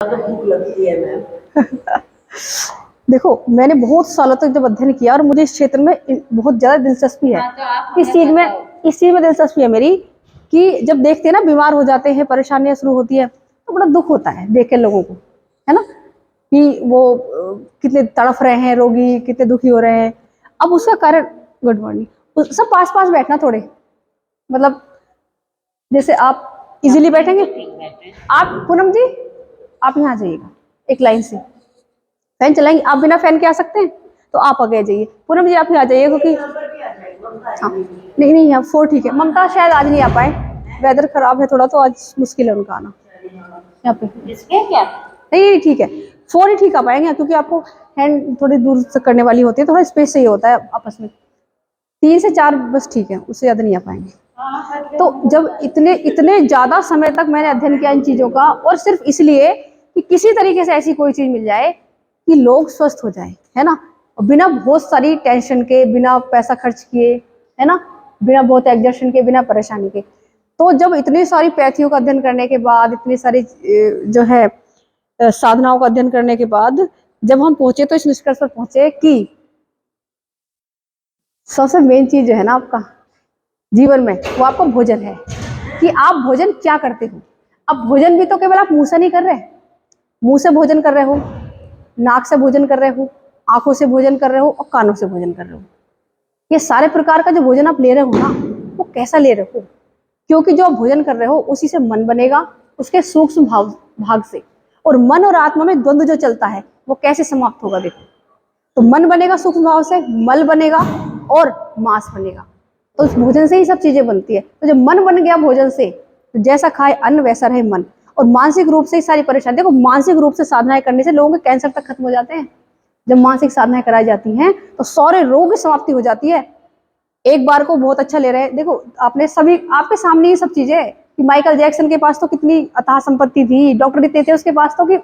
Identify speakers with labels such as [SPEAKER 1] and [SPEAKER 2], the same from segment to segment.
[SPEAKER 1] तो भूख लगती है मैम।
[SPEAKER 2] देखो, मैंने बहुत सालों तक जब अध्ययन किया और मुझे इस क्षेत्र में बहुत ज्यादा दिलचस्पी है।
[SPEAKER 1] तो
[SPEAKER 2] इस चीज में दिलचस्पी है मेरी कि जब देखते हैं ना बीमार हो जाते हैं, परेशानियां शुरू होती है, तो बड़ा दुख होता है देख के लोगों को, है ना, कि वो कितने तड़फ रहे हैं, रोगी कितने दुखी हो रहे हैं। अब उसका कारण, गुड मॉर्निंग, सब पास पास बैठना थोड़े, मतलब जैसे आप इजीली बैठेंगे। आप पूनम जी, आप यहाँ जाइएगा एक लाइन से, फैन चलाएंगे, आप बिना फैन के आ सकते हैं तो आप आगे जाइए। पूनम जी आप यहाँ जाइए, क्योंकि हाँ नहीं नहीं यहाँ 4 ठीक है। ममता शायद आज नहीं आ पाए, वेदर खराब है थोड़ा, तो आज मुश्किल है उनका आना यहाँ पे।
[SPEAKER 1] इसके क्या
[SPEAKER 2] नहीं ठीक है, 4 ही ठीक आ पाएंगे, क्योंकि आपको हैंड थोड़ी दूर से करने वाली होती है, थोड़ा स्पेस चाहिए होता है आपस में। 3 से 4 बस ठीक है, उससे ज्यादा नहीं आ पाएंगे। तो जब इतने इतने ज्यादा समय तक मैंने अध्ययन किया इन चीजों का, और सिर्फ इसलिए कि किसी तरीके से ऐसी कोई चीज मिल जाए कि लोग स्वस्थ हो जाए, है ना, बिना बहुत सारी टेंशन के, बिना पैसा खर्च किए, है ना, बिना बहुत एग्जर्शन के, बिना परेशानी के। तो जब इतनी सारी पैथियों का अध्ययन करने के बाद, इतनी सारी जो है साधनाओं का अध्ययन करने के बाद, जब हम पहुंचे तो इस निष्कर्ष पर पहुंचे कि सबसे मेन चीज जो है ना आपका जीवन में, वो आपका भोजन है, कि आप भोजन क्या करते हो। अब भोजन भी तो केवल आप मुंह से नहीं कर रहे, मुंह से भोजन कर रहे हो, नाक से भोजन कर रहे हो, आंखों से भोजन कर रहे हो, और कानों से भोजन कर रहे हो। ये सारे प्रकार का जो भोजन आप ले रहे हो ना, वो कैसा ले रहे हो, क्योंकि जो आप भोजन कर रहे हो उसी से मन बनेगा, उसके सूक्ष्म भाग से। और मन और आत्मा में द्वंद्व जो चलता है वो कैसे समाप्त होगा, देखो। तो मन बनेगा सूक्ष्म भाव से, मल बनेगा और मांस बनेगा। तो उस भोजन से ही सब चीजें बनती है। तो जब मन बन गया भोजन से, तो जैसा खाए अन्न वैसा रहे मन। और मानसिक रूप से ही सारी परेशानी, देखो मानसिक रूप से साधनाएं करने से लोगों के कैंसर तक खत्म हो जाते हैं। जब मानसिक साधनाएं कराई जाती हैं तो सारे रोग की समाप्ति हो जाती है। एक बार को बहुत अच्छा ले रहे हैं, देखो आपने सभी आपके सामने ये सब चीजें कि माइकल जैक्सन के पास तो कितनी अथाह संपत्ति थी, डॉक्टर कितने थे उसके पास, तो कि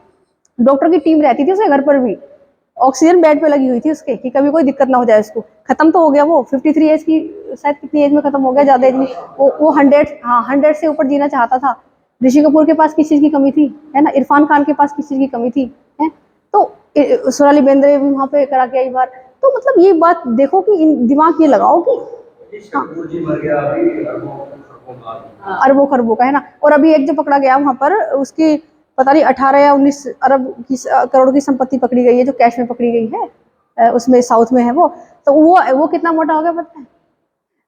[SPEAKER 2] डॉक्टर की टीम रहती थी उसके घर पर भी, ऑक्सीजन बेड पे लगी हुई थी उसके, कि कभी कोई दिक्कत ना हो जाए उसको। खत्म तो हो गया वो 53 एज की, शायद कितनी एज में खत्म हो गया, ज्यादा एज में। वो 100 से ऊपर जीना चाहता था। ऋषि कपूर के पास किस चीज की कमी थी, है ना, इरफान खान के पास किस चीज की कमी थी, है। तो सोनाली बेंद्रे भी वहां पे करा के आई बार। तो मतलब ये बात देखो कि इन दिमाग ये लगाओ कि अरबों खरबों का, है ना। और अभी एक जो पकड़ा गया वहां पर, उसकी पता नहीं 18 या 19 अरब की करोड़ की संपत्ति पकड़ी गई है, जो कैश में पकड़ी गई है, उसमें साउथ में है वो। तो वो कितना मोटा हो गया पता है।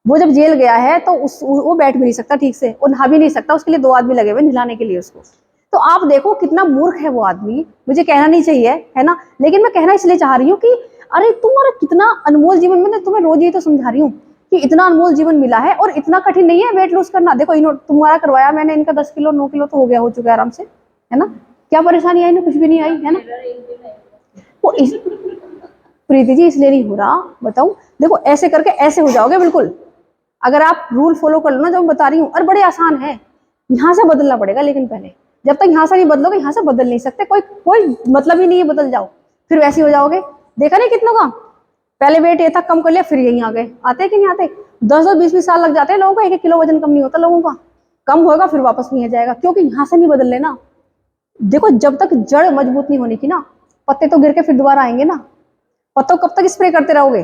[SPEAKER 2] वो जब जेल गया है तो वो बैठ भी नहीं सकता ठीक से, और नहा भी नहीं सकता, उसके लिए 2 आदमी लगे हुए नहलाने के लिए उसको। तो आप देखो कितना मूर्ख है वो आदमी। मुझे कहना नहीं चाहिए, है ना, लेकिन मैं कहना इसलिए चाह रही हूँ कि अरे तुम्हारा कितना अनमोल जीवन, मैं तुम्हें रोज ये तो समझा रही हूँ कि इतना अनमोल जीवन मिला है, और इतना कठिन नहीं है वेट लॉस करना। देखो तुम्हारा करवाया मैंने, इनका 10 किलो 9 किलो तो हो गया, हो चुका है आराम से, है ना। क्या परेशानी आई ना, कुछ भी नहीं आई, है ना। वो इस प्रीति जी इसलिए नहीं हो रहा, बताऊं, देखो ऐसे करके ऐसे हो जाओगे बिल्कुल, अगर आप रूल फॉलो कर लो ना जो मैं बता रही हूँ। और बड़े आसान है, यहाँ से बदलना पड़ेगा, लेकिन पहले जब तक यहाँ से नहीं बदलोगे, यहाँ से बदल नहीं सकते, कोई कोई मतलब ही नहीं है बदल जाओ, फिर वैसे हो जाओगे। देखा नहीं कितनों का पहले वेट ये था, कम कर लिया, फिर यहीं आ गए। आते कि नहीं आते, 10-20 साल लग जाते हैं लोगों को, 1 किलो वजन कम नहीं होता लोगों का। कम होगा फिर वापस नहीं आ जाएगा, क्योंकि यहाँ से नहीं बदल लेना। देखो जब तक जड़ मजबूत नहीं होने की ना, पत्ते तो गिर के फिर दोबारा आएंगे ना। पत्तों कब तक स्प्रे करते रहोगे।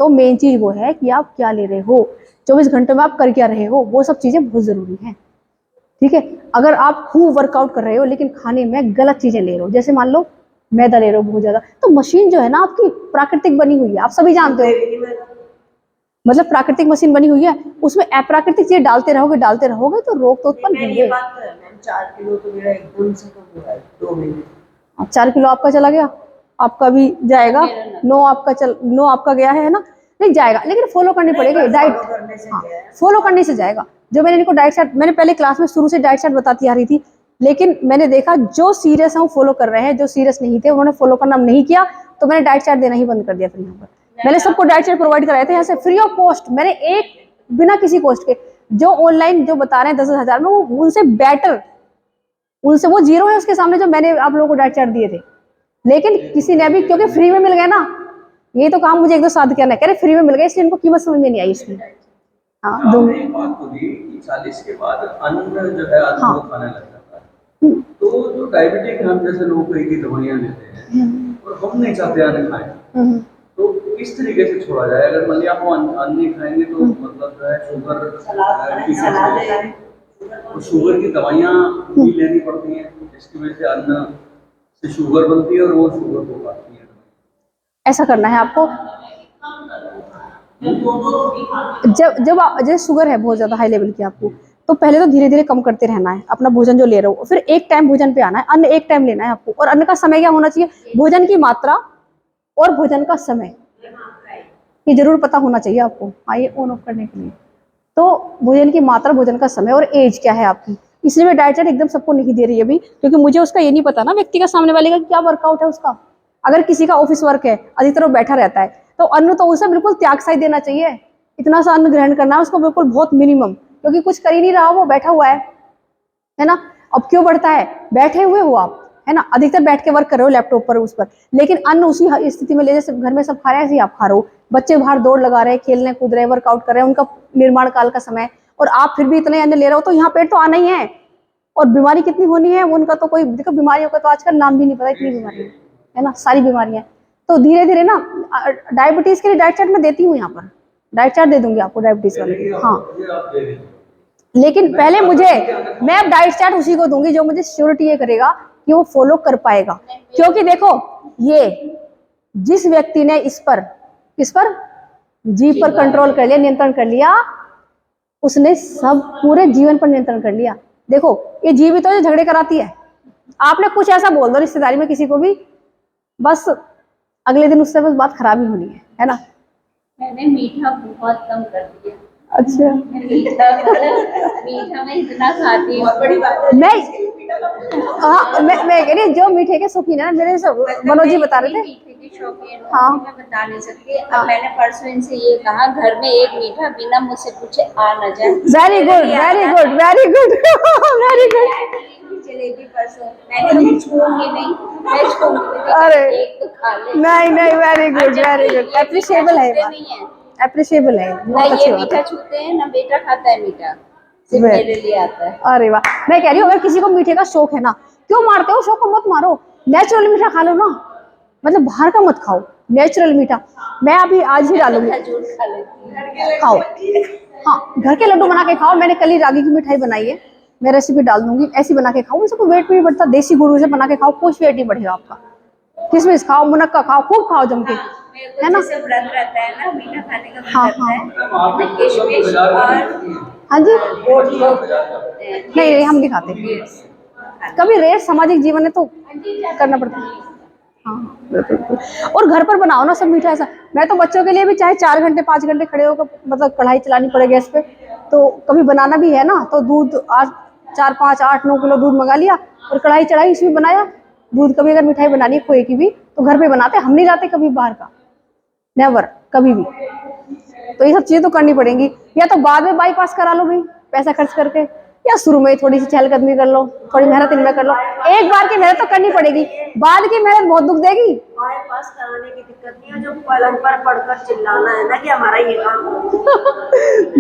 [SPEAKER 2] तो मेन चीज वो है कि आप क्या ले रहे हो, 24 घंटे में आप कर क्या रहे हो, वो सब चीजें बहुत जरूरी हैं। ठीक है, अगर आप खूब वर्कआउट कर रहे हो लेकिन खाने में गलत चीजें ले रहे हो, जैसे मान लो मैदा ले रहे हो बहुत ज्यादा, तो मशीन जो है ना आपकी प्राकृतिक बनी हुई है, आप सभी जानते हो, मतलब प्राकृतिक मशीन बनी हुई है, उसमें अप्राकृतिक चीज डालते रहोगे तो रोग तो उत्पन्न होंगे।
[SPEAKER 1] 4 किलो तो मेरा एकदम से कम हुआ है 2 महीने।
[SPEAKER 2] 4 किलो आपका चला गया, आपका भी जाएगा। 9 आपका गया है ना, नहीं जाएगा, लेकिन फॉलो करनी पड़ेगी डाइट। हाँ, फॉलो करने से जाएगा। जो मैंने इनको डाइट चार्ट, मैंने पहले क्लास में शुरू से डाइट चार्ट बताती आ रही थी, लेकिन मैंने देखा जो सीरियस है वो फॉलो कर रहे हैं, जो सीरियस नहीं थे उन्होंने फॉलो करना नहीं किया, तो मैंने डाइट चार्ट देना ही बंद कर दिया। फिर यहाँ पर मैंने सबको डाइट चार्ट प्रोवाइड कराए थे यहाँ से फ्री ऑफ कॉस्ट। मैंने एक बिना किसी कॉस्ट के, जो ऑनलाइन जो बता रहे हैं 10,000 में, वो उनसे बेटर, उनसे वो जीरो है उसके सामने जो मैंने आप लोगों को डाइट चार्ट दिए थे। लेकिन किसी ने भी, क्योंकि फ्री में मिल गया ना, ये तो काम मुझे 1-2 साथ करना है, कह रहे फ्री में मिल गया, इसलिए इनको कीमत समझ में नहीं आई इसकी। हाँ,
[SPEAKER 3] आपने एक बात बोली कि 40 के बाद अन्न जो है आदमी को खाने लग जाता है। तो जो डायबिटिक हम जैसे लोग कई की दवाइयाँ लेते हैं और हम नहीं चाहते अन्न खाएं, तो किस तरीके से छोड़ा जाए? अगर मान लिया हम अन्न नहीं खाएंगे तो मतलब जो है शुगर तो शुगर की दवाइयाँ भी लेनी पड़ती हैं, जिसकी वजह से अन्न से शुगर बनती है और वो शुगर को काटती है।
[SPEAKER 2] ऐसा करना है आपको, जब शुगर है बहुत ज्यादा हाई लेवल की आपको, तो पहले तो धीरे धीरे कम करते रहना है अपना भोजन जो ले रहे हो, फिर एक टाइम भोजन पे आना है, अन्न एक टाइम लेना है आपको। और अन्न का समय क्या होना चाहिए, भोजन की मात्रा और भोजन का समय ये जरूर पता होना चाहिए आपको। हाँ, ये ऑन ऑफ करने के लिए तो भोजन की मात्रा, भोजन का समय और एज क्या है आपकी। इसलिए मैं डाइट चार्ट एकदम सबको नहीं दे रही अभी, क्योंकि मुझे उसका ये नहीं पता ना व्यक्ति का, सामने वाले का क्या वर्कआउट है उसका। अगर किसी का ऑफिस वर्क है, अधिकतर वो बैठा रहता है, तो अन्न तो उसे बिल्कुल त्याग सा ही देना चाहिए। इतना सा अन्न ग्रहण करना है उसको, बिल्कुल बहुत मिनिमम, क्योंकि कुछ कर ही नहीं रहा, वो बैठा हुआ है ना। अब क्यों बढ़ता है, बैठे हुए हो आप, है ना, अधिकतर बैठ के वर्क कर रहे हो लैपटॉप पर, उस पर, लेकिन अन्न उसी स्थिति में ले, जैसे घर में सब खा रहे हैं ऐसे ही आप खा रहे हो। बच्चे बाहर दौड़ लगा रहे हैं, खेलने कूद रहे हैं, वर्कआउट कर रहे हैं, उनका निर्माण काल का समय, और आप फिर भी इतने अन्न ले रहे हो, तो यहाँ पेट तो आना ही है। और बीमारी कितनी होनी है उनका तो कोई देखो, बीमारियों का तो आजकल नाम भी नहीं पता, इतनी बीमारियां है ना, सारी बीमारियां। तो धीरे धीरे ना, डायबिटीज के लिए डाइट चार्ट मैं देती हूँ, यहाँ पर डाइट चार्ट दे दूंगी आपको डायबिटीज वाले। हाँ, लेकिन पहले मैं अब डाइट चार्ट उसी को दूंगी जो मुझे श्योरिटी ये करेगा कि वो फॉलो कर पाएगा। क्योंकि देखो, ये जिस व्यक्ति ने इस पर जीभ पर कंट्रोल कर लिया, नियंत्रण कर लिया, उसने सब पूरे जीवन पर नियंत्रण कर लिया। देखो, ये जीभ ही तो झगड़े कराती है। आपने कुछ ऐसा बोल दो रिश्तेदारी में किसी को भी, बस अगले दिन उससे बस बात खराब ही होनी है ना।
[SPEAKER 4] मैंने मीठा बहुत कम कर दिया।
[SPEAKER 2] अच्छा,
[SPEAKER 4] मीठा मैं इतना खाती हूँ, बड़ी बात है।
[SPEAKER 2] मैं कह रही जो मीठे के शौकीन है ना, मेरे सब मनोज जी बता रहे थे।
[SPEAKER 4] मीठे की शौकीन हूँ,
[SPEAKER 2] हाँ।
[SPEAKER 4] मैं बता नहीं सकती। अब मैंने परसों इनसे ये कहा, घर में एक मीठा बिना मुझसे पूछे आ न जाए।
[SPEAKER 2] Very good, very good, very good, very good.
[SPEAKER 4] Jalebi परसों मैंने छूऊंगी नहीं, मैं छूऊंगी
[SPEAKER 2] अरे
[SPEAKER 4] एक तो खा ले।
[SPEAKER 2] नहीं, very good, very good, appreciable है, एप्रिशिएबल है,
[SPEAKER 4] ना
[SPEAKER 2] बहुत
[SPEAKER 4] ये
[SPEAKER 2] अच्छी बात
[SPEAKER 4] मीठा
[SPEAKER 2] है।
[SPEAKER 4] छूते हैं ना बेटा खाता है मीठा, सिर्फ मेरे लिए आता है।
[SPEAKER 2] अरे वाह, मैं कह रही हूँ अगर किसी को मीठे का शौक है ना, क्यों मारते हो शौक को, मत मारो, नेचुरल मीठा खा लो ना, मतलब बाहर का मत खाओ, नेचुरल मीठा। मैं अभी आज ही डालूंगी,
[SPEAKER 4] खजूर खा लेती हूँ।
[SPEAKER 2] खाओ, हाँ, घर के लड्डू बना के खाओ। मैंने कल ही रागी की मिठाई बनाई है, मैं रेसिपी डाल दूंगी, ऐसी बना के खाओ, उससे कोई वेट भी नहीं बढ़ता। देसी गुड़ से बना के खाओ, कुछ वेट नहीं बढ़ेगा आपका। किशमिश खाओ, मुनक्का खाओ, खूब खाओ जम के, है ना।
[SPEAKER 4] जैसे व्रत रहता है ना, मीठा खाने का मन
[SPEAKER 2] हाँ,
[SPEAKER 4] करता है,
[SPEAKER 3] आप
[SPEAKER 4] मैं किशमिश और
[SPEAKER 2] हाँ जी,
[SPEAKER 4] डेट्स
[SPEAKER 2] नहीं हम नहीं खाते, कभी रेयर सामाजिक जीवन है तो करना पड़ता है। हाँ, बिल्कुल। और घर पर बनाओ ना सब मीठा ऐसा। मैं तो बच्चों के लिए भी चाहे 4 घंटे 5 घंटे खड़े होकर, मतलब कढ़ाई चलानी पड़े गैस पे, तो कभी बनाना भी है ना, तो दूध आज 4 5 8 9 किलो दूध मंगा लिया और कढ़ाई चढ़ाई, इसमें बनाया दूध। कभी अगर मिठाई बनानी है खोए की भी, तो घर पे बनाते, हम नहीं लाते कभी बाहर का, नेवर, कभी भी। तो ये सब चीजें तो करनी पड़ेंगी, या तो बाद में बाईपास करा लो भाई पैसा खर्च करके, या शुरू में थोड़ी सी चहलकदमी कर लो, थोड़ी मेहनत इनमें कर लो। एक बार की मेहनत तो करनी पड़ेगी, बाद की मेहनत बहुत दुख देगी।
[SPEAKER 1] बाईपास कराने की दिक्कत नहीं है, जो पलंग पर पड़कर चिल्लाना है ना कि हमारा ये काम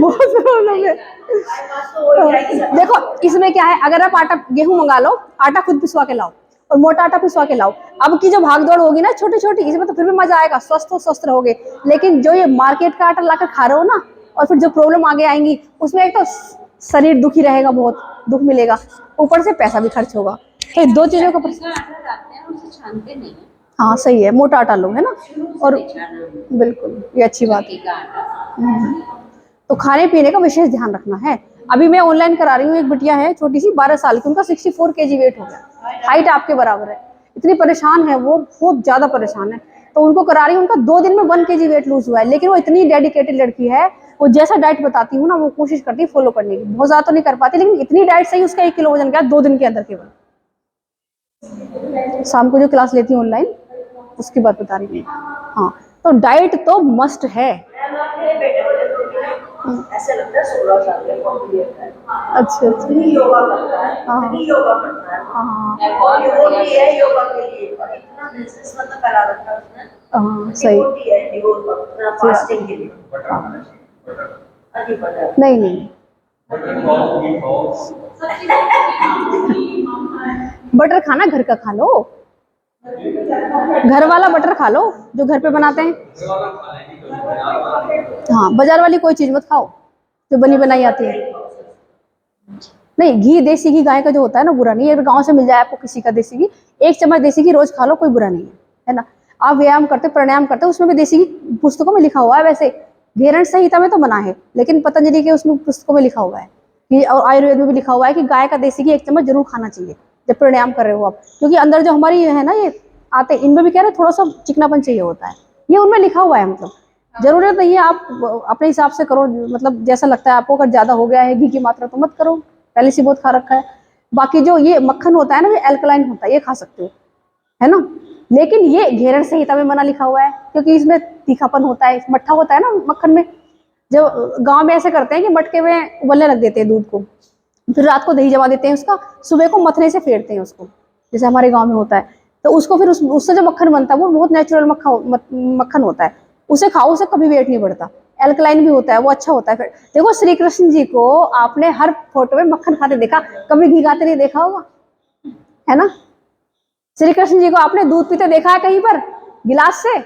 [SPEAKER 2] बहुत प्रॉब्लम है।
[SPEAKER 1] बाईपास तो हो ही जाएगी।
[SPEAKER 2] देखो इसमें क्या है, अगर आप आटा गेहूं मंगा लो, आटा खुद पिसवा के लाओ और मोटा आटा पिसवा के लाओ। अब की जो भाग दौड़ होगी ना छोटी छोटी, इसमें तो फिर भी मजा आएगा, स्वस्थ हो स्वस्थ रहोगे। लेकिन जो ये मार्केट का आटा लाकर खा रहे हो ना, और फिर जो प्रॉब्लम आगे आएंगी, उसमें एक तो शरीर दुखी रहेगा, बहुत दुख मिलेगा, ऊपर से पैसा भी खर्च होगा। तो दो चीजों का
[SPEAKER 4] छानते नहीं है।
[SPEAKER 2] हाँ सही है, मोटा आटा लो, है ना। और बिल्कुल ये अच्छी बात है। तो खाने पीने का विशेष ध्यान रखना है। अभी मैं ऑनलाइन करा रही हूँ, एक बिटिया है छोटी सी 12 साल की, उनका 64 kg वेट हो गया, हाइट आपके बराबर है। इतनी परेशान है वो, बहुत ज्यादा परेशान है। तो उनको करा रही हूँ, उनका 2 दिन में 1 kg वेट लूज हुआ है। लेकिन वो इतनी डेडिकेटेड लड़की है, वो जैसा डाइट बताती हूँ ना, वो कोशिश करती है फॉलो करने की। बहुत ज्यादा तो नहीं कर पाती, लेकिन इतनी डाइट सही, उसका 1 किलो वजन गया 2 दिन के अंदर केवल। शाम को जो क्लास लेती हूँ ऑनलाइन, उसकी बात बता रही हूँ। हाँ, तो डाइट तो मस्ट है।
[SPEAKER 1] ऐसे लगता है 16 साल के कॉपी है।
[SPEAKER 2] अच्छा
[SPEAKER 1] योगा करता है,
[SPEAKER 2] हाँ।
[SPEAKER 1] योगा करता है,
[SPEAKER 2] हाँ
[SPEAKER 1] और डिवोटी है योगा के लिए, और इतना बिजनेस मतलब करा रखा है उसने।
[SPEAKER 2] हाँ सही।
[SPEAKER 1] डिवोटी है डिवोटी फास्टिंग के लिए। नहीं
[SPEAKER 2] नहीं बटर खाना घर का खा लो, घर वाला बटर खा लो जो घर पे बनाते हैं। हाँ, बाजार वाली कोई चीज मत खाओ जो बनी बनाई आती है। नहीं, घी, देसी घी गाय का जो होता है ना, बुरा नहीं है। अगर गांव से मिल जाए आपको किसी का देसी घी, 1 चम्मच देसी घी रोज खा लो, कोई बुरा नहीं है ना। आप व्यायाम करते, प्राणायाम करते, उसमें भी देसी घी पुस्तकों में लिखा हुआ है। वैसे घेरण संहिता में तो मना है, लेकिन पतंजलि के उसमें पुस्तकों में लिखा हुआ है कि, और आयुर्वेद में भी लिखा हुआ है कि गाय का देसी घी 1 चम्मच जरूर खाना चाहिए जब प्राणायाम कर रहे हो आप। क्योंकि अंदर जो हमारी है ना, ये आते, इनमें भी कह रहे थोड़ा सा चिकनापन चाहिए होता है, ये उनमें लिखा हुआ है। मतलब जरूरत नहीं है, आप अपने हिसाब से करो, मतलब जैसा लगता है आपको। अगर ज्यादा हो गया है घी की मात्रा तो मत करो, पहले से बहुत खा रखा है। बाकी जो ये मक्खन होता है ना, ये अल्कलाइन होता है, ये खा सकते हो, है ना। लेकिन ये घेरण संहिता में मना लिखा हुआ है, क्योंकि इसमें तीखापन होता है, मट्ठा होता है ना मक्खन में। जो गांव में ऐसे करते हैं कि मटके में उबलने रख देते हैं दूध को, फिर रात को दही जमा देते हैं उसका, सुबह को मथने से फेरते हैं उसको, जैसे हमारे गांव में होता है। तो उसको फिर उससे जो मक्खन बनता है वो बहुत नेचुरल मक्खन होता है, उसे खाओ, उसे कभी वेट नहीं बढ़ता, एल्कलाइन भी होता है, वो अच्छा होता है। फिर देखो, श्री कृष्ण जी को आपने हर फोटो में मक्खन खाते देखा, कभी घी खाते नहीं देखा होगा, है ना। श्री कृष्ण जी को आपने दूध पीते देखा है कहीं पर गिलास से?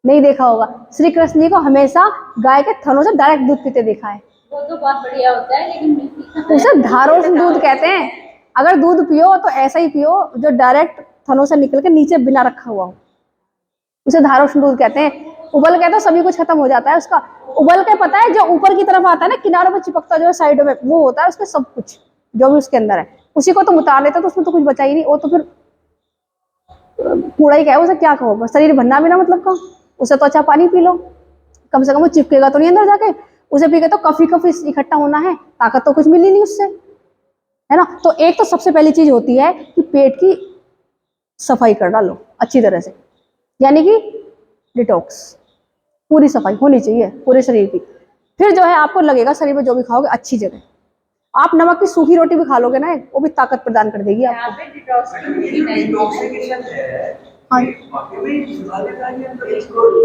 [SPEAKER 2] नहीं देखा होगा। श्री कृष्ण जी को हमेशा गाय के थनों से डायरेक्ट दूध पीते देखा है।
[SPEAKER 4] वो तो बहुत बढ़िया होता है, लेकिन
[SPEAKER 2] उसे धारोष्ण दूध कहते हैं। अगर दूध पियो तो ऐसा ही पियो जो डायरेक्ट थनों से निकल के नीचे बिना रखा हुआ हो, उसे धारोष्ण दूध कहते हैं। उबल के तो सभी कुछ खत्म हो जाता है उसका। उबल के पता है जो ऊपर की तरफ आता है ना, किनारों में चिपकता जो है साइडों में, वो होता है उसके सब कुछ जो भी उसके अंदर है, उसी को तुम उतार देते तो उसमें तो कुछ बचा ही नहीं, वो तो फिर कूड़ा ही क्या है, उसे क्या कहो, शरीर बनना भी ना मतलब का। उसे तो अच्छा पानी पी लो, कम से कम वो चिपकेगा तो नहीं अंदर जाके। उसे पी के तो कफी इकट्ठा होना है, ताकत तो कुछ मिली नहीं उससे, है ना। तो एक तो सबसे पहली चीज होती है कि पेट की सफाई कर डालो अच्छी तरह से, यानी कि डिटॉक्स, पूरी सफाई होनी चाहिए पूरे शरीर की। फिर जो है आपको लगेगा शरीर में जो भी खाओगे अच्छी जगह। आप नमक की सूखी रोटी भी खा लोगे ना, वो भी ताकत प्रदान कर देगी आपको।
[SPEAKER 4] यहाँ पे डिटॉक्सिफिकेशन
[SPEAKER 2] हाँ,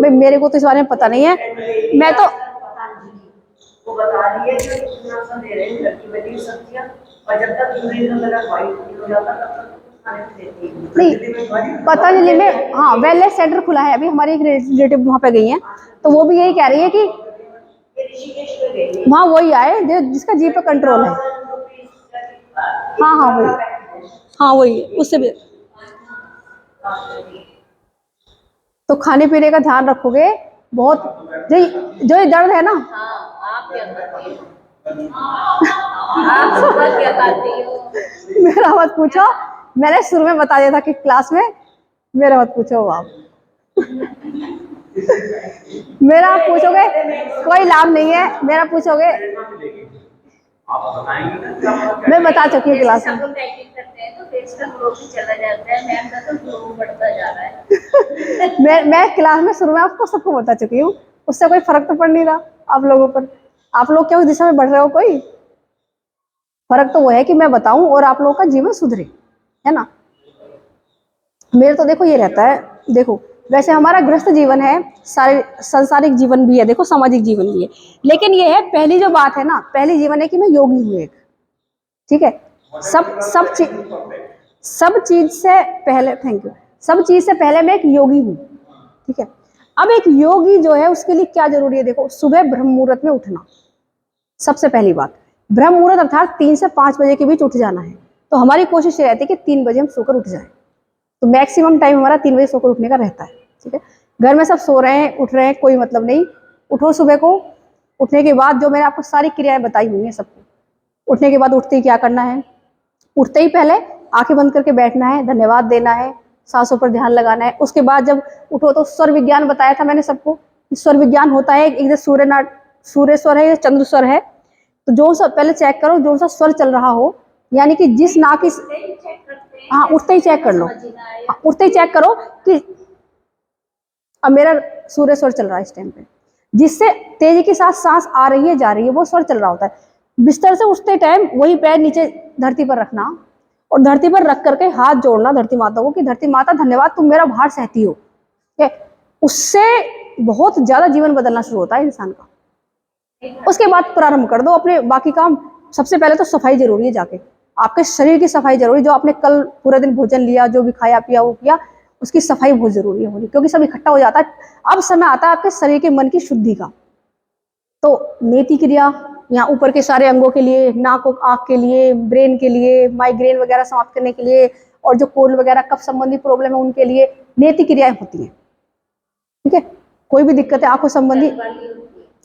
[SPEAKER 2] भाई मेरे को तो इस बारे में पता नहीं है, मैं तो
[SPEAKER 1] वो बता रही है कि इतना सा दे रहे हैं हल्की वाली सब्जियां, और जब तक दूरी में मेरा वाइट नहीं हो जाता तब तक खाने को देती है।
[SPEAKER 2] नहीं, पतंजलि में हाँ वेलनेस सेंटर खुला है अभी, हमारी एक रिलेटिव वहाँ पे गई हैं, तो वो भी यही कह रही है कि
[SPEAKER 1] ऋषिकेश में गई
[SPEAKER 2] वहाँ वही आए जिसका जी पे कंट्रोल है। हाँ हाँ वही, हाँ वही, उससे भी। तो खाने पीने का ध्यान रखोगे बहुत। जो ये दर्द है ना,
[SPEAKER 4] आप क्या करती हो? आप सुबह क्या खाती हो?
[SPEAKER 2] मेरा मत पूछो, मैंने शुरू में बता दिया था कि क्लास में, मेरा मत पूछो आप। मेरा आप पूछोगे कोई लाभ नहीं है, मेरा पूछोगे मैं बता चुकी हूँ क्लास में।
[SPEAKER 4] सब लोग डाइटिंग करते हैं तो फेस का ग्लो भी चला जाता है, मैम का तो ग्लो बढ़ता जा रहा है।
[SPEAKER 2] मैं क्लास में शुरू में आपको सबको बता चुकी हूँ, उससे कोई फर्क तो पड़ नहीं रहा आप लोगों पर। आप लोग क्या उस दिशा में बढ़ रहे हो? कोई फर्क तो वो है कि मैं बताऊं और आप लोगों का जीवन सुधरे, है ना। मेरे तो देखो ये रहता है, देखो वैसे हमारा गृहस्थ जीवन है, सारे सांसारिक जीवन भी है, देखो सामाजिक जीवन भी है, लेकिन ये है पहली जो बात है ना, पहली जीवन है कि मैं योगी हूँ एक, ठीक है। सब चीज से पहले, थैंक यू, सब चीज से पहले मैं एक योगी हूँ, ठीक है। अब एक योगी जो है उसके लिए क्या जरूरी है, देखो सुबह ब्रह्म मुहूर्त में उठना, सबसे पहली बात। ब्रह्म मुहूर्त अर्थात 3 से 5 बजे के बीच उठ जाना है। तो हमारी कोशिश ये रहती है कि 3 बजे हम सोकर उठ जाए, तो मैक्सिमम टाइम हमारा 3 बजे सोकर उठने का रहता है, ठीक है। घर में सब सो रहे हैं, उठ रहे हैं, कोई मतलब नहीं, उठो सुबह को। उठने के बाद जो मैंने आपको सारी क्रियाएं बताई हुई हैं सबको, उठने के बाद उठते ही क्या करना है, उठते ही पहले आंखें बंद करके बैठना है, धन्यवाद देना है, सांसों पर ध्यान लगाना है। उसके बाद जब उठो तो स्वर विज्ञान बताया था मैंने सबको, स्वर विज्ञान होता है, एक सूर्य स्वर है या चंद्र स्वर है, तो जो सा पहले चेक करो जो सा स्वर चल रहा हो, यानी कि जिस नाक की, हाँ उठते ही चेक कर लो, हाँ, उठते ही चेक करो कि अब मेरा सूर्य स्वर चल रहा है इस टाइम पे, जिससे तेजी के साथ सांस आ रही है जा रही है, वो स्वर चल रहा होता है। बिस्तर से उठते टाइम वही पैर नीचे धरती पर रखना, और धरती पर रख करके हाथ जोड़ना धरती माता को कि धरती माता धन्यवाद तुम मेरा भार सहती हो, ठीक है। उससे बहुत ज्यादा जीवन बदलना शुरू होता है इंसान का। उसके बाद प्रारंभ कर दो अपने बाकी काम, सबसे पहले तो सफाई जरूरी है, जाके आपके शरीर की सफाई जरूरी, जो आपने कल पूरे दिन भोजन लिया, जो भी खाया पिया वो किया, उसकी सफाई बहुत जरूरी है होनी, क्योंकि सब इकट्ठा हो जाता है। अब समय आता है आपके शरीर के मन की शुद्धि का। तो नेति क्रिया यहाँ ऊपर के सारे अंगों के लिए, नाक और आँख के लिए, ब्रेन के लिए, माइग्रेन वगैरह समाप्त करने के लिए, और जो कोल्ड वगैरह कफ संबंधी प्रॉब्लम है उनके लिए नेति क्रियाएं होती हैं। ठीक है, कोई भी दिक्कत है आंखों संबंधी,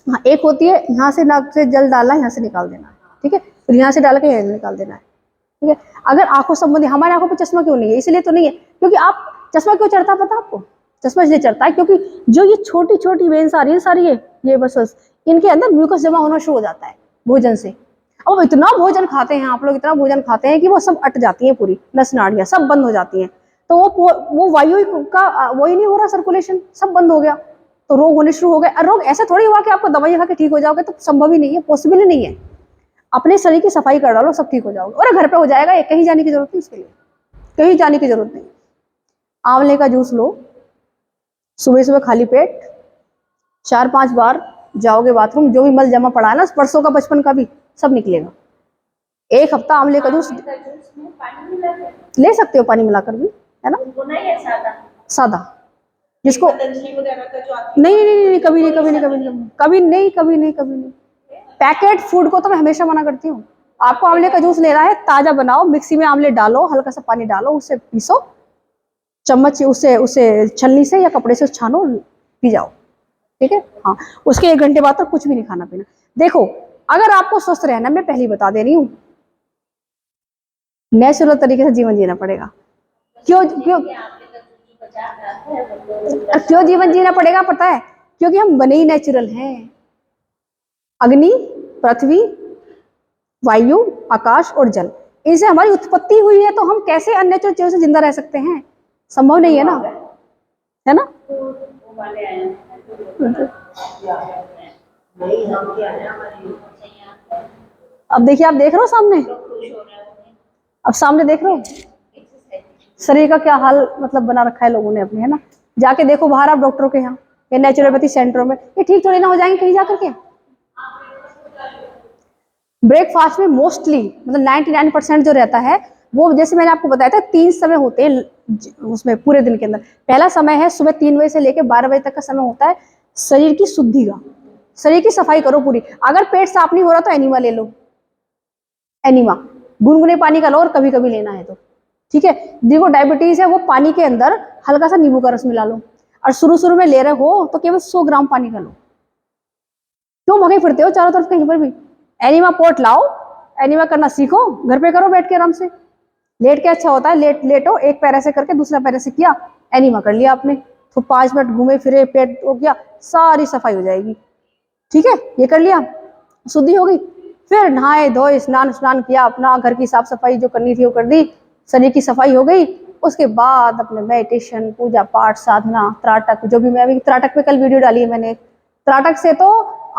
[SPEAKER 2] हाँ एक होती है यहाँ से नाक से जल डालना है, यहाँ से निकाल देना है, ठीक है, फिर यहाँ से डाल के यहाँ निकाल देना है, ठीक है। अगर आंखों संबंधी, हमारे आंखों पे चश्मा क्यों नहीं है, इसलिए तो नहीं है क्योंकि आप, चश्मा क्यों चढ़ता है पता आपको, चश्मा इसलिए चढ़ता है क्योंकि जो ये छोटी छोटी वेन्स आ रही है सारी, ये बस इनके अंदर म्यूकस जमा होना शुरू हो जाता है भोजन से। अब इतना भोजन खाते हैं आप लोग, इतना भोजन खाते हैं कि वो सब अट जाती है, पूरी नस नाड़ियाँ सब बंद हो जाती हैं, तो वो वायु का वही नहीं हो रहा, सर्कुलेशन सब बंद हो गया, तो रोग होने शुरू हो गए। और रोग ऐसा थोड़ी हुआ कि आपको दवाई खा के ठीक हो जाओगे, तो संभव ही नहीं है, पॉसिबल ही नहीं है। अपने शरीर की सफाई कर डालो, सब ठीक हो जाओगे, और घर पे हो जाएगा, कहीं जाने की जरूरत नहीं, उसके लिए कहीं जाने की जरूरत नहीं। आंवले का जूस लो, सुबह सुबह खाली पेट 4-5 बार जाओगे बाथरूम, जो भी मल जमा पड़ा है ना परसों का बचपन का भी सब निकलेगा। 1 हफ्ता आंवले का जूस ले सकते हो, पानी मिलाकर भी, है ना, सादा, जिसको नहीं, कभी नहीं। पैकेट फूड को तो मैं हमेशा मना करती हूँ। आपको आंवले का जूस लेना है, ताजा बनाओ, मिक्सी में आंवले डालो, हल्का सा पानी डालो, उसे पीसो, चम्मच उसे छलनी से या कपड़े से छानो, पी जाओ, ठीक है। हाँ, उसके 1 घंटे बाद तक कुछ भी नहीं खाना पीना। देखो, अगर आपको स्वस्थ रहना, मैं पहली बता दे रही हूँ, नेचुरल तरीके से जीवन जीना पड़ेगा। क्यों जीवन जीना पड़ेगा पता है, क्योंकि हम बने ही नेचुरल हैं। अग्नि, पृथ्वी, वायु, आकाश और जल, इनसे हमारी उत्पत्ति हुई है, तो हम कैसे अननेचुरल चीजों से जिंदा रह सकते हैं, संभव नहीं है ना, है ना। अब देखिए, आप देख रहे हो सामने, अब सामने देख रहे हो शरीर का क्या हाल मतलब बना रखा है लोगों ने अपने, है ना। जाके देखो बाहर आप डॉक्टरों के यहाँ या नेचुरोपैथी सेंटरों में, ये ठीक थोड़ी ना हो जाएंगे कहीं जाकर के। ब्रेकफास्ट में मोस्टली मतलब 99% जो रहता है वो, जैसे मैंने आपको बताया था 3 समय होते हैं उसमें पूरे दिन के अंदर। पहला समय है सुबह 3 बजे से लेकर 12 बजे तक का समय होता है शरीर की शुद्धि का, शरीर की सफाई करो पूरी। अगर पेट साफ नहीं हो रहा तो एनिमा ले लो, एनिमा गुनगुने पानी का लो, और कभी कभी लेना है तो ठीक है। जिनको डायबिटीज है वो पानी के अंदर हल्का सा नींबू का रस मिला लो, और शुरू में ले रहे हो तो केवल 100 ग्राम पानी का लो। क्यों भगे फिरते हो चारों तरफ कहीं पर भी। एनिमा पोट लाओ, एनिमा करना सीखो, घर पे करो बैठ के आराम से, लेट के अच्छा होता है, लेटो, एक पैर ऐसे करके दूसरा पैर ऐसे किया, एनिमा कर लिया आपने, तो 5 मिनट घूमे फिरे, पेट हो गया, सारी सफाई हो जाएगी, ठीक है। ये कर लिया, शुद्धि हो गई। फिर नहाए धोए, स्नान किया, अपना घर की साफ सफाई जो करनी थी वो कर दी, शरीर की सफाई हो गई। उसके बाद अपने मेडिटेशन, पूजा पाठ, साधना, त्राटक, जो भी, मैं अभी त्राटक पे कल वीडियो डाली है मैंने। त्राटक से तो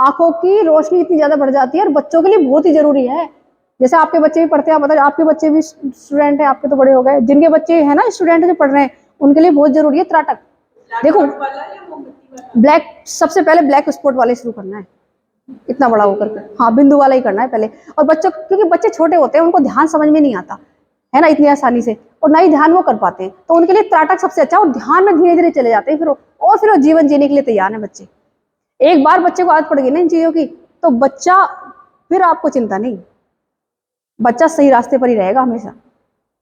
[SPEAKER 2] आंखों की रोशनी इतनी ज्यादा बढ़ जाती है, और बच्चों के लिए बहुत ही जरूरी है। जैसे आपके बच्चे भी पढ़ते हैं, बताइए, आपके बच्चे भी स्टूडेंट हैं, आपके तो बड़े हो गए, जिनके बच्चे है ना स्टूडेंट जो पढ़ रहे हैं, उनके लिए बहुत जरूरी है त्राटक। देखो, ब्लैक, सबसे पहले ब्लैक स्पॉट वाले शुरू करना है, इतना बड़ा होकर के, हाँ बिंदु वाला ही करना है पहले। और बच्चों, क्योंकि बच्चे छोटे होते हैं, उनको ध्यान समझ में नहीं आता है ना इतनी आसानी से, और ना ही ध्यान वो कर पाते हैं, तो उनके लिए त्राटक सबसे अच्छा, और ध्यान में धीरे धीरे चले जाते हैं फिर वो जीवन जीने के लिए तैयार है बच्चे। एक बार बच्चे को आदत पड़ गई ना इन चीजों की, तो बच्चा फिर आपको चिंता नहीं, बच्चा सही रास्ते पर ही रहेगा हमेशा,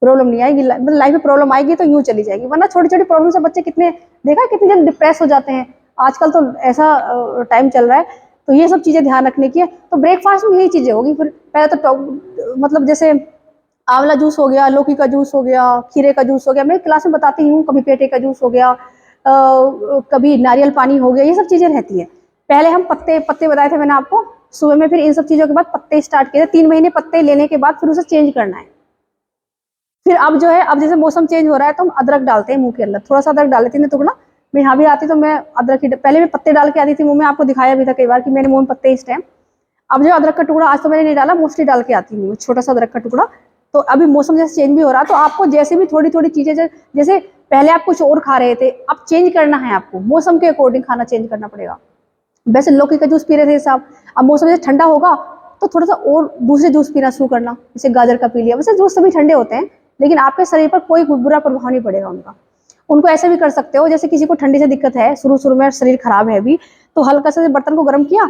[SPEAKER 2] प्रॉब्लम नहीं आएगी, मतलब लाइफ में प्रॉब्लम आएगी तो यूं चली जाएगी, वरना छोटी छोटी प्रॉब्लम से बच्चे कितने, देखा कितनी जल्द डिप्रेस हो जाते हैं। आजकल तो ऐसा टाइम चल रहा है, तो ये सब चीजें ध्यान रखने की है। तो ब्रेकफास्ट में यही चीजें होगी। फिर पहले तो मतलब जैसे आंवला जूस हो गया, लौकी का जूस हो गया, खीरे का जूस हो गया, मैं क्लास में बताती हूँ, कभी पेठे का जूस हो गया, कभी नारियल पानी हो गया, ये सब चीजें रहती है। पहले हम पत्ते बताए थे मैंने आपको सुबह में, फिर इन सब चीजों के बाद पत्ते स्टार्ट किए थे। 3 महीने पत्ते लेने के बाद फिर उसे चेंज करना है। फिर अब जो है, अब जैसे मौसम चेंज हो रहा है तो हम अदरक डालते हैं मुंह के अंदर, थोड़ा सा अदरक डाल लेती हूँ टुकड़ा। मैं यहाँ भी आती तो मैं अदरक की, पहले मैं पत्ते डाल के आती थी मुंह में, आपको दिखाया भी था कई बार कि मेरे मुंह में पत्ते इस टाइम। अब जो अदरक का टुकड़ा आज तो मैंने नहीं डाला, मोस्टली डाल के आती हूँ छोटा सा अदरक का टुकड़ा। तो अभी मौसम जैसे चेंज भी हो रहा है, तो आपको जैसे भी थोड़ी थोड़ी चीजें, जैसे पहले आप कुछ और खा रहे थे, अब चेंज करना है आपको, मौसम के अकॉर्डिंग खाना चेंज करना पड़ेगा। वैसे लौकी का जूस पी रहे थे साहब, अब मौसम जैसे ठंडा होगा तो थोड़ा सा और दूसरे जूस पीना शुरू करना, जैसे गाजर का पी लिया। वैसे जूस सभी ठंडे होते हैं, लेकिन आपके शरीर पर कोई बुरा प्रभाव नहीं पड़ेगा उनका। उनको ऐसे भी कर सकते हो, जैसे किसी को ठंडी से दिक्कत है, शुरू शुरू में शरीर खराब है अभी, तो हल्का सा बर्तन को गर्म किया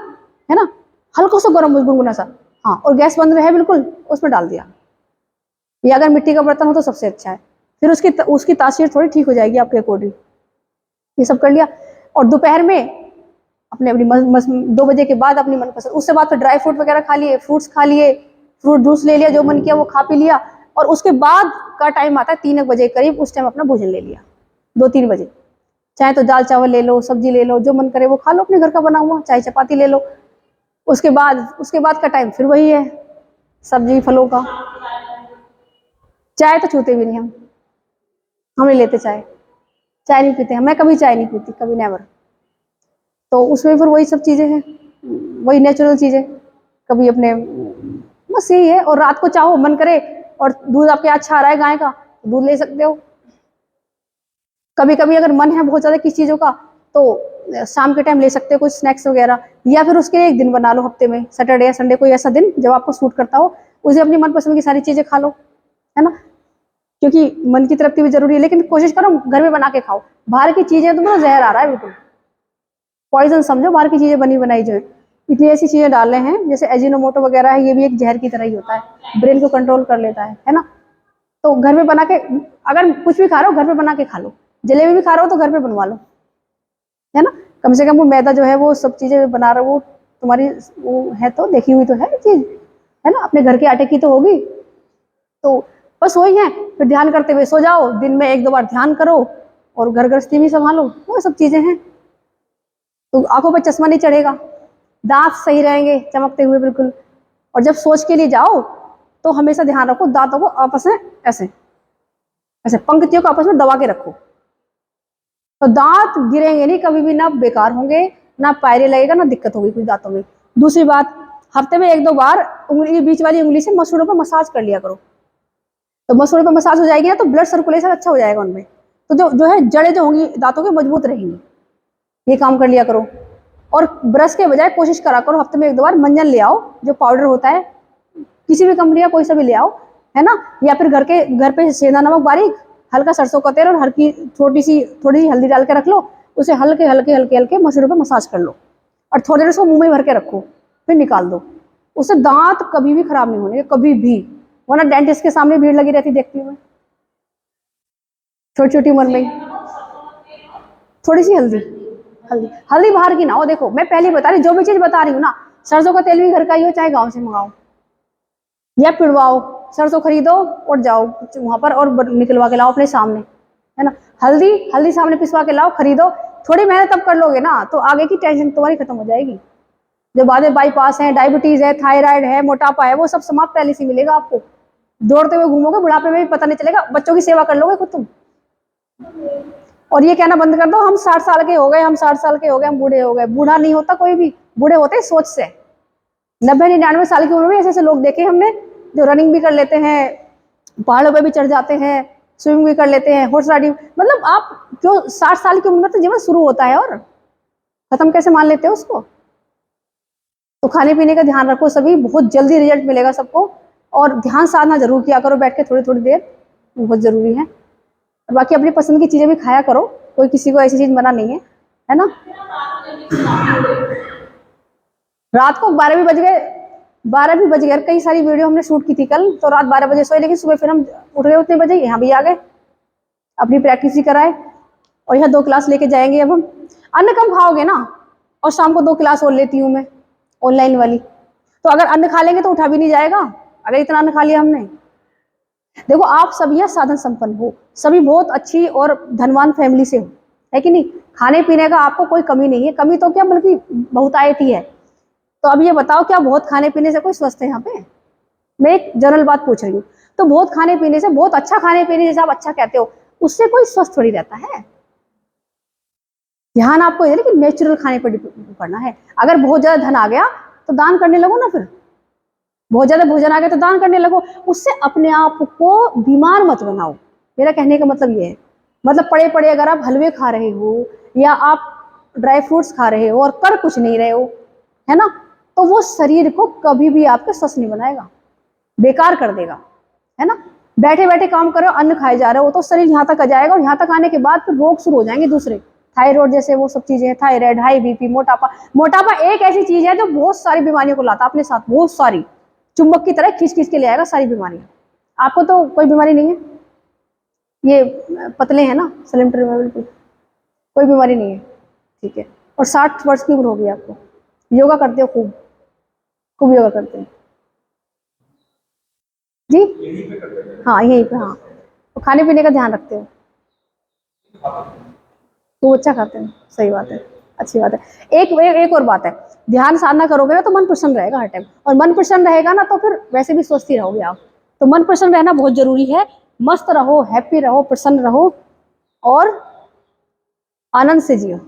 [SPEAKER 2] है ना, हल्का सा गर्म गुनगुना सा, हाँ, और गैस बंद है बिल्कुल, उसमें डाल दिया। या अगर मिट्टी का बर्तन हो तो सबसे अच्छा है, फिर उसकी तासीर थोड़ी ठीक हो जाएगी आपके अकॉर्डिंग। ये सब कर लिया। और दोपहर में अपनी 2 बजे के बाद अपनी मनपसंद, उससे बाद फिर ड्राई फ्रूट वगैरह खा लिए, फ्रूट्स खा लिए, फ्रूट जूस ले लिया, जो मन किया वो खा पी लिया। और उसके बाद का टाइम आता है 3 बजे करीब, उस टाइम अपना भोजन ले लिया, 2-3 बजे। चाहे तो दाल चावल ले लो, सब्जी ले लो, जो मन करे वो खा लो अपने घर का बना हुआ, चाहे चपाती ले लो। उसके बाद का टाइम फिर वही है, सब्जी फलों का। चाय तो छूते भी नहीं हम नहीं लेते चाय, चाय नहीं पीते हैं, मैं कभी चाय नहीं पीती, कभी नेवर। तो उसमें फिर वही सब चीज़ें हैं, वही नेचुरल चीज़ें, कभी अपने, बस यही है। और रात को चाहो मन करे और दूध आपके अच्छा आ रहा है गाय का, दूध ले सकते हो। कभी कभी अगर मन है बहुत ज़्यादा किसी चीज़ों का, तो शाम के टाइम ले सकते हो कुछ स्नैक्स वगैरह, या फिर उसके लिए एक दिन बना लो हफ्ते में, सैटरडे या संडे, कोई ऐसा दिन जब आपको सूट करता हो, उसे अपनी मनपसंद की सारी चीज़ें खा लो, है ना, क्योंकि मन की तृप्ति भी जरूरी है। लेकिन कोशिश करो घर में बना के खाओ, बाहर की चीज़ें तो मतलब जहर आ रहा है, बिल्कुल पॉइजन समझो बाहर की चीज़ें बनी बनाई जो है। इतनी ऐसी चीज़ें डाल रहे हैं, जैसे एजिनोमोटो वगैरह है, ये भी एक जहर की तरह ही होता है, ब्रेन को कंट्रोल कर लेता है ना। तो घर में बना के, अगर कुछ भी खा रहे हो घर में बना के खा लो, जलेबी भी खा रहे हो तो घर पे बनवा लो, है ना। कम से कम वो मैदा जो है वो सब चीज़ें बना रहे हो, वो तुम्हारी वो है तो देखी हुई तो है चीज़, है ना, अपने घर के आटे की तो होगी। तो बस वही है, फिर ध्यान करते हुए सो जाओ, दिन में 1-2 बार ध्यान करो, और घर गृहस्थी भी संभालो, वो सब चीज़ें हैं। तो आंखों पर चश्मा नहीं चढ़ेगा, दांत सही रहेंगे चमकते हुए बिल्कुल। और जब सोच के लिए जाओ तो हमेशा ध्यान रखो, दांतों को आपस में ऐसे ऐसे पंक्तियों को आपस में दबा के रखो, तो दांत गिरेंगे नहीं कभी भी, ना बेकार होंगे, ना पायरे लगेगा, ना दिक्कत होगी कुछ दांतों में। दूसरी बात, हफ्ते में 1-2 बार उंगली, बीच वाली उंगली से मसूड़ों पर मसाज कर लिया करो, तो मसूड़ों पर मसाज हो जाएगी ना, तो ब्लड सर्कुलेशन अच्छा हो जाएगा उनमें, तो जो है जड़ें जो होंगी दांतों की मजबूत रहेंगी। ये काम कर लिया करो। और ब्रश के बजाय कोशिश करा करो हफ्ते में 1-2 बार मंजन ले आओ, जो पाउडर होता है, किसी भी कंपनी का कोई सा भी ले आओ, है ना, या फिर घर पे सेंधा नमक बारीक, हल्का सरसों का तेल और हल्की थोड़ी सी हल्दी डाल के रख लो, उसे हल्के हल्के हल्के हल्के मसूड़ों पे मसाज कर लो, और थोड़ी देर उसको मुंह में भर के रखो, फिर निकाल दो। उससे दांत कभी भी खराब नहीं होने, कभी भी, वरना डेंटिस्ट के सामने भीड़ लगी रहती देखती हूँ मैं, छोटी छोटी उम्र में। थोड़ी सी हल्दी बाहर की ना हो। देखो मैं पहले बता रही, जो भी चीज बता रही हूँ ना, सरसों का तेल भी घर का ही हो, चाहे गांव से मंगाओ या पिड़वाओ, सरसों खरीदो और जाओ वहां पर और निकलवा के लाओ अपने सामने, है ना। हल्दी सामने पिसवा के लाओ, खरीदो। थोड़ी मेहनत तब कर लोगे ना, तो आगे की टेंशन तुम्हारी खत्म हो जाएगी। जो बाद में बाईपास है, डायबिटीज है, थायराइड है, मोटापा है, वो सब समाप्त पहले से मिलेगा आपको। दौड़ते हुए घूमोगे, बुढ़ापे में भी पता नहीं चलेगा, बच्चों की सेवा कर लोगे खुद तुम। और ये कहना बंद कर दो हम 60 साल के हो गए, हम 60 साल के हो गए, हम बूढ़े हो गए। बूढ़ा नहीं होता कोई भी, बूढ़े होते हैं सोच से। 90-99 साल की उम्र में ऐसे ऐसे लोग देखे हमने, जो रनिंग भी कर लेते हैं, पहाड़ों पे भी चढ़ जाते हैं, स्विमिंग भी कर लेते हैं, हॉर्स राइडिंग। मतलब आप जो 60 साल की उम्र में तो जीवन शुरू होता है, और खत्म कैसे मान लेते हो उसको। तो खाने पीने का ध्यान रखो सभी, बहुत जल्दी रिजल्ट मिलेगा सबको। और ध्यान साधना जरूर किया करो बैठ के थोड़ी थोड़ी देर, बहुत जरूरी है। और बाकी अपनी पसंद की चीजें भी खाया करो, कोई किसी को ऐसी चीज मना नहीं है ना। रात को 12 भी बज गए। कई सारी वीडियो हमने शूट की थी कल, तो रात 12 बजे सोए, लेकिन सुबह फिर हम उठ गए उतने बजे, यहाँ भी आ गए, अपनी प्रैक्टिस ही कराए। और यहाँ 2 क्लास लेके जाएंगे अब हम। अन्न कम खाओगे ना, और शाम को 2 क्लास और लेती हूँ मैं ऑनलाइन वाली, तो अगर अन्न खा लेंगे तो उठा भी नहीं जाएगा, अगर इतना अन्न खा लिया हमने। देखो आप सभी यहाँ साधन संपन्न हो, सभी बहुत अच्छी और धनवान फैमिली से हो, है कि नहीं। खाने पीने का आपको कोई कमी नहीं है, कमी तो क्या बल्कि बहुतायत ही है। तो अब ये बताओ, क्या बहुत खाने पीने से कोई स्वस्थ है यहाँ पे? मैं एक जनरल बात पूछ रही हूँ। तो बहुत खाने पीने से, बहुत अच्छा खाने पीने जैसे आप अच्छा कहते हो, उससे कोई स्वस्थ थोड़ी रहता है। ध्यान आपको ये कि नेचुरल खाने पर करना है। अगर बहुत ज्यादा धन आ गया तो दान करने लगो ना, फिर बहुत ज्यादा भोजन आ गया तो दान करने लगो। उससे अपने आप को बीमार मत बनाओ, मेरा कहने का मतलब ये है। मतलब पड़े पड़े अगर आप हलवे खा रहे हो या आप ड्राई फ्रूट्स खा रहे हो और कर कुछ नहीं रहे हो, है ना, तो वो शरीर को कभी भी आपके स्वस्थ नहीं बनाएगा, बेकार कर देगा, है ना। बैठे बैठे काम कर रहे हो, अन्न खाए जा रहे हो, तो शरीर यहाँ तक आ जाएगा, और यहाँ तक आने के बाद फिर रोग शुरू हो जाएंगे दूसरे, थायराइड जैसे वो सब चीजें, थायराइड, हाई बीपी, मोटापा। मोटापा एक ऐसी चीज है जो बहुत सारी बीमारियों को लाता है अपने साथ, बहुत सारी, चुंबक की तरह खींच खींच के ले आएगा सारी बीमारियां। आपको तो कोई बीमारी नहीं है, ये पतले हैं ना, सिलेंडर में, बिल्कुल कोई बीमारी नहीं है, ठीक है। और 60 वर्ष की उम्र होगी आपको, योगा करते हो, खूब खूब योगा करते हैं जी। हाँ यहीं पे, हाँ। तो खाने पीने का ध्यान रखते हो, तो अच्छा खाते हैं, सही बात है, अच्छी बात है। एक और बात है, ध्यान साधना करोगे ना तो मन प्रसन्न रहेगा हर टाइम, और मन प्रसन्न रहेगा ना तो फिर वैसे भी स्वस्थ ही रहोगे आप। तो मन प्रसन्न रहना बहुत जरूरी है, मस्त रहो, हैप्पी रहो, प्रसन्न रहो और आनंद से जियो।